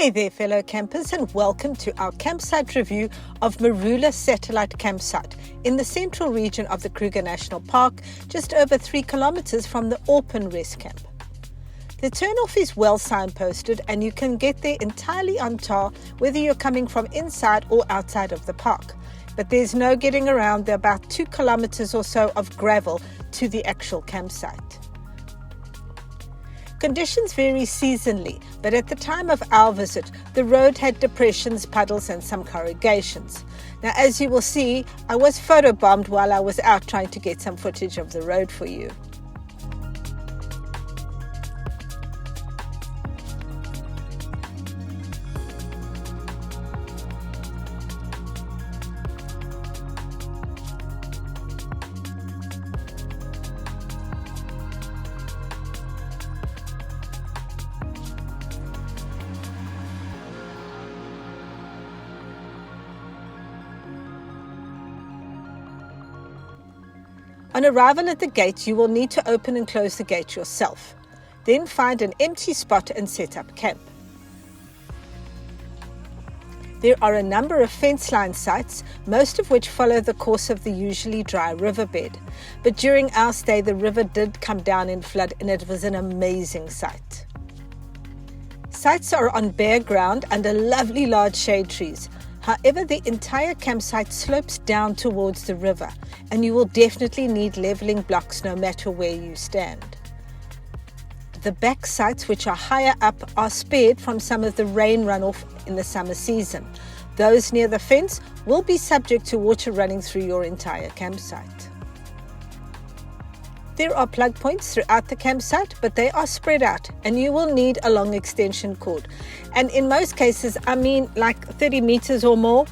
Hey there fellow campers, and welcome to our campsite review of Maroela Satellite Campsite in the central region of the Kruger National Park, just over 3 kilometers from the Orpen Rest Camp. The turnoff is well signposted and you can get there entirely on tar whether you're coming from inside or outside of the park. But there's no getting around the about 2 kilometers or so of gravel to the actual campsite. Conditions vary seasonally, but at the time of our visit, the road had depressions, puddles and some corrugations. Now, as you will see, I was photobombed while I was out trying to get some footage of the road for you. On arrival at the gate, you will need to open and close the gate yourself. Then find an empty spot and set up camp. There are a number of fence line sites, most of which follow the course of the usually dry riverbed. But during our stay, the river did come down in flood and it was an amazing sight. Sites are on bare ground under lovely large shade trees. However, the entire campsite slopes down towards the river, and you will definitely need leveling blocks no matter where you stand. The back sites, which are higher up, are spared from some of the rain runoff in the summer season. Those near the fence will be subject to water running through your entire campsite. There are plug points throughout the campsite, but they are spread out and you will need a long extension cord. And in most cases, I mean like 30 meters or more.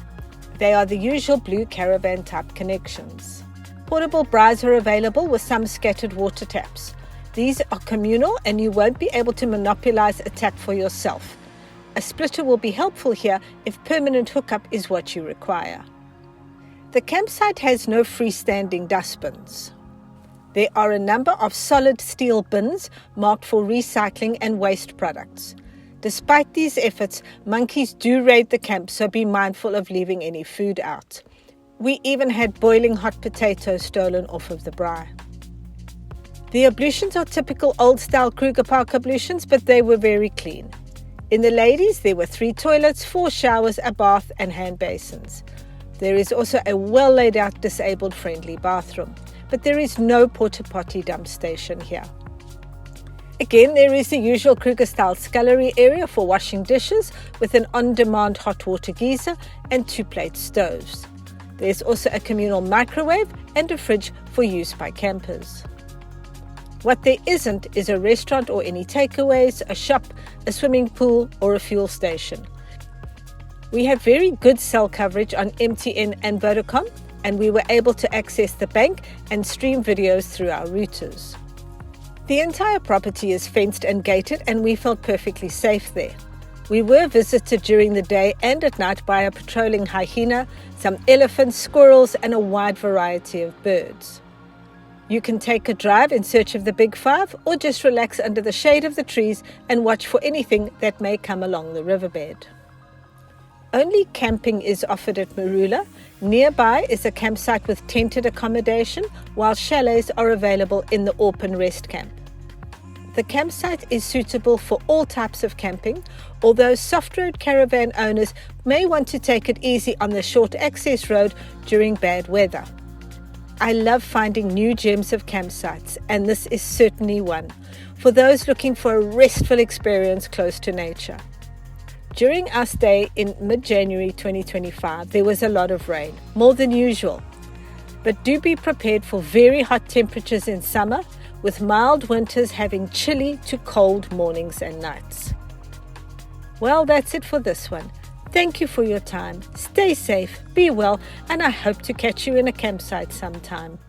They are the usual blue caravan type connections. Portable braais are available with some scattered water taps. These are communal and you won't be able to monopolize a tap for yourself. A splitter will be helpful here if permanent hookup is what you require. The campsite has no freestanding dustbins. There are a number of solid steel bins marked for recycling and waste products. Despite these efforts, monkeys do raid the camp, so be mindful of leaving any food out. We even had boiling hot potatoes stolen off of the braai. The ablutions are typical old-style Kruger Park ablutions, but they were very clean. In the ladies, there were 3 toilets, 4 showers, a bath and hand basins. There is also a well-laid-out disabled-friendly bathroom. But there is no porta-potty dump station here. Again, there is the usual Kruger-style scullery area for washing dishes with an on-demand hot water geyser and 2-plate stoves. There's also a communal microwave and a fridge for use by campers. What there isn't is a restaurant or any takeaways, a shop, a swimming pool or a fuel station. We have very good cell coverage on MTN and Vodacom, and we were able to access the bank and stream videos through our routers. The entire property is fenced and gated and we felt perfectly safe there. We were visited during the day and at night by a patrolling hyena, some elephants, squirrels and a wide variety of birds. You can take a drive in search of the Big Five or just relax under the shade of the trees and watch for anything that may come along the riverbed. Only camping is offered at Maroela. Nearby is a campsite with tented accommodation, while chalets are available in the Orpen Rest Camp. The campsite is suitable for all types of camping, although soft road caravan owners may want to take it easy on the short access road during bad weather. I love finding new gems of campsites, and this is certainly one, for those looking for a restful experience close to nature. During our stay in mid-January 2025, there was a lot of rain, more than usual. But do be prepared for very hot temperatures in summer, with mild winters having chilly to cold mornings and nights. Well, that's it for this one. Thank you for your time. Stay safe, be well, and I hope to catch you in a campsite sometime.